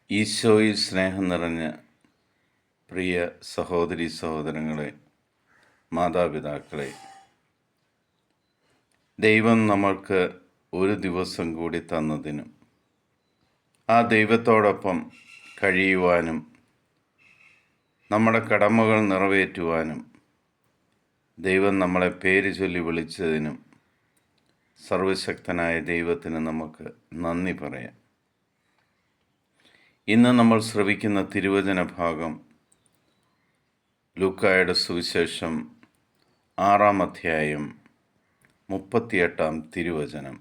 ഈശോയിൽ സ്നേഹം നിറഞ്ഞ പ്രിയ സഹോദരി സഹോദരങ്ങളെ, മാതാപിതാക്കളെ, ദൈവം നമ്മൾക്ക് ഒരു ദിവസം കൂടി തന്നതിനും ആ ദൈവത്തോടൊപ്പം കഴിയുവാനും നമ്മുടെ കടമകൾ നിറവേറ്റുവാനും ദൈവം നമ്മളെ പേര് ചൊല്ലി വിളിച്ചതിനും സർവശക്തനായ ദൈവത്തിന് നമുക്ക് നന്ദി പറയാം. ഇന്ന് നമ്മൾ ശ്രവിക്കുന്ന തിരുവചന ഭാഗം ലൂക്കായുടെ സുവിശേഷം 6-ാം അധ്യായം 38-ാം തിരുവചനം.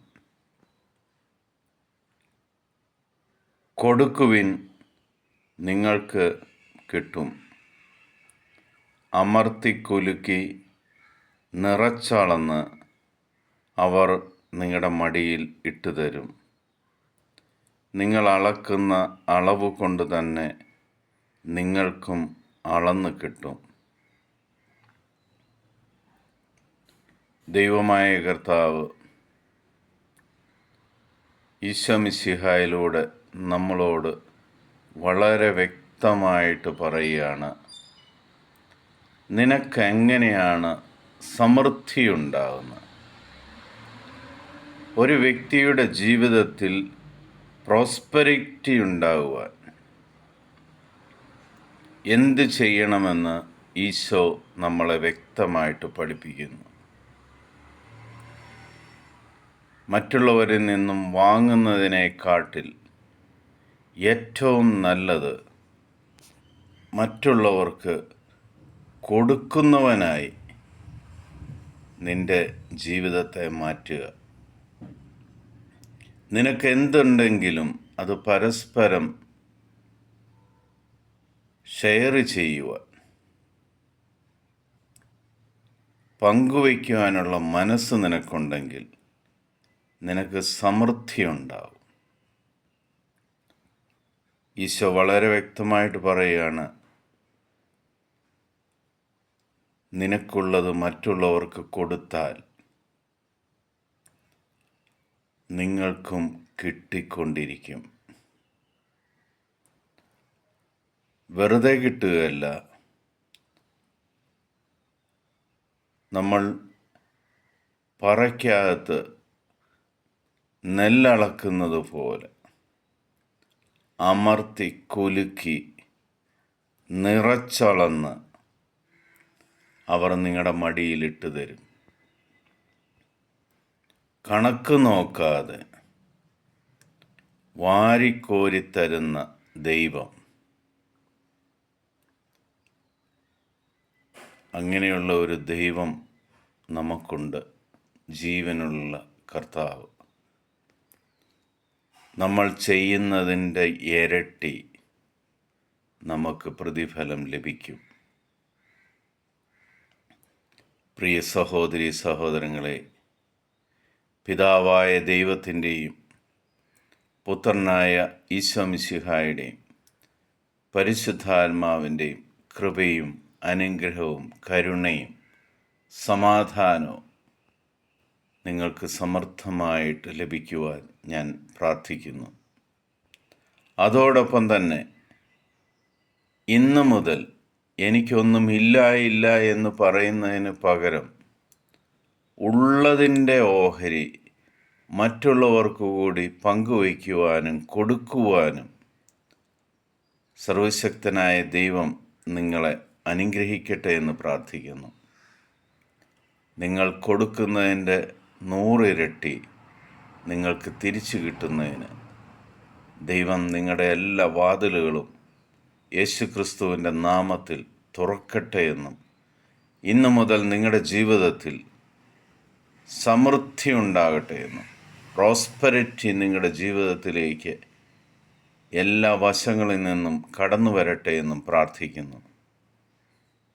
കൊടുക്കുവിൻ, നിങ്ങൾക്ക് കിട്ടും. അമർത്തിക്കുലുക്കി നിറച്ചളന്ന് അവർ നിങ്ങളുടെ മടിയിൽ ഇട്ടുതരും. നിങ്ങൾ അളക്കുന്ന അളവ് കൊണ്ട് തന്നെ നിങ്ങൾക്കും അളന്ന് കിട്ടും. ദൈവമായ കർത്താവ് ഈശോ മിശിഹായിലൂടെ നമ്മളോട് വളരെ വ്യക്തമായിട്ട് പറയുകയാണ്, നിനക്കെങ്ങനെയാണ് സമൃദ്ധി ഉണ്ടാകുന്നത്? ഒരു വ്യക്തിയുടെ ജീവിതത്തിൽ പ്രോസ്പെരിറ്റി ഉണ്ടാകുവാൻ എന്ത് ചെയ്യണമെന്ന് ഈശോ നമ്മളെ വ്യക്തമായിട്ട് പഠിപ്പിക്കുന്നു. മറ്റുള്ളവരിൽ നിന്നും വാങ്ങുന്നതിനെക്കാട്ടിൽ ഏറ്റവും നല്ലത് മറ്റുള്ളവർക്ക് കൊടുക്കുന്നവനായി നിൻ്റെ ജീവിതത്തെ മാറ്റുക. നിനക്ക് എന്തുണ്ടെങ്കിലും അത് പരസ്പരം ഷെയർ ചെയ്യുവാൻ, പങ്കുവയ്ക്കുവാനുള്ള മനസ്സ് നിനക്കുണ്ടെങ്കിൽ നിനക്ക് സമൃദ്ധി ഉണ്ടാവും. ഈശോ വളരെ വ്യക്തമായിട്ട് പറയുകയാണ്, നിനക്കുള്ളത് മറ്റുള്ളവർക്ക് കൊടുത്താൽ നിങ്ങൾക്കും കിട്ടിക്കൊണ്ടിരിക്കും. വെറുതെ കിട്ടുകയല്ല, നമ്മൾ പറയ്ക്കകത്ത് നെല്ലളക്കുന്നത് പോലെ അമർത്തി കുലുക്കി നിറച്ചളന്ന് അവർ നിങ്ങളുടെ മടിയിലിട്ട് തരും. കണക്ക് നോക്കാതെ വാരിക്കോരിത്തരുന്ന ദൈവം, അങ്ങനെയുള്ള ഒരു ദൈവം നമുക്കുണ്ട്, ജീവനുള്ള കർത്താവ്. നമ്മൾ ചെയ്യുന്നതിൻ്റെ ഇരട്ടി നമുക്ക് പ്രതിഫലം ലഭിക്കും. പ്രിയ സഹോദരി സഹോദരങ്ങളെ, പിതാവായ ദൈവത്തിൻ്റെയും പുത്രനായ ഈശോ മിശിഹായുടെയും പരിശുദ്ധാത്മാവിൻ്റെയും കൃപയും അനുഗ്രഹവും കരുണയും സമാധാനവും നിങ്ങൾക്ക് സമർത്ഥമായിട്ട് ലഭിക്കുവാൻ ഞാൻ പ്രാർത്ഥിക്കുന്നു. അതോടൊപ്പം തന്നെ ഇന്നു മുതൽ എനിക്കൊന്നും ഇല്ല എന്ന് പറയുന്നതിന് പകരം ഉള്ളതിൻ്റെ ഓഹരി മറ്റുള്ളവർക്ക് കൂടി പങ്കുവയ്ക്കുവാനും കൊടുക്കുവാനും സർവശക്തനായ ദൈവം നിങ്ങളെ അനുഗ്രഹിക്കട്ടെ എന്ന് പ്രാർത്ഥിക്കുന്നു. നിങ്ങൾ കൊടുക്കുന്നതിൻ്റെ 100 ഇരട്ടി നിങ്ങൾക്ക് തിരിച്ചു കിട്ടുന്നതിന് ദൈവം നിങ്ങളുടെ എല്ലാ വാതിലുകളും യേശുക്രിസ്തുവിൻ്റെ നാമത്തിൽ തുറക്കട്ടെ എന്നും, ഇന്നു മുതൽ നിങ്ങളുടെ ജീവിതത്തിൽ സമൃദ്ധി ഉണ്ടാകട്ടെ എന്നും, പ്രോസ്പെരിറ്റി നിങ്ങളുടെ ജീവിതത്തിലേക്ക് എല്ലാ വശങ്ങളിൽ നിന്നും കടന്നു വരട്ടെ എന്നും പ്രാർത്ഥിക്കുന്നു.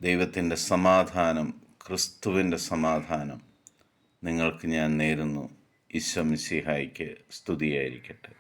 ദൈവത്തിൻ്റെ സമാധാനം, ക്രിസ്തുവിൻ്റെ സമാധാനം നിങ്ങൾക്ക് ഞാൻ നേരുന്നു. ഈശോ മിശിഹായ്ക്ക് സ്തുതിയായിരിക്കട്ടെ.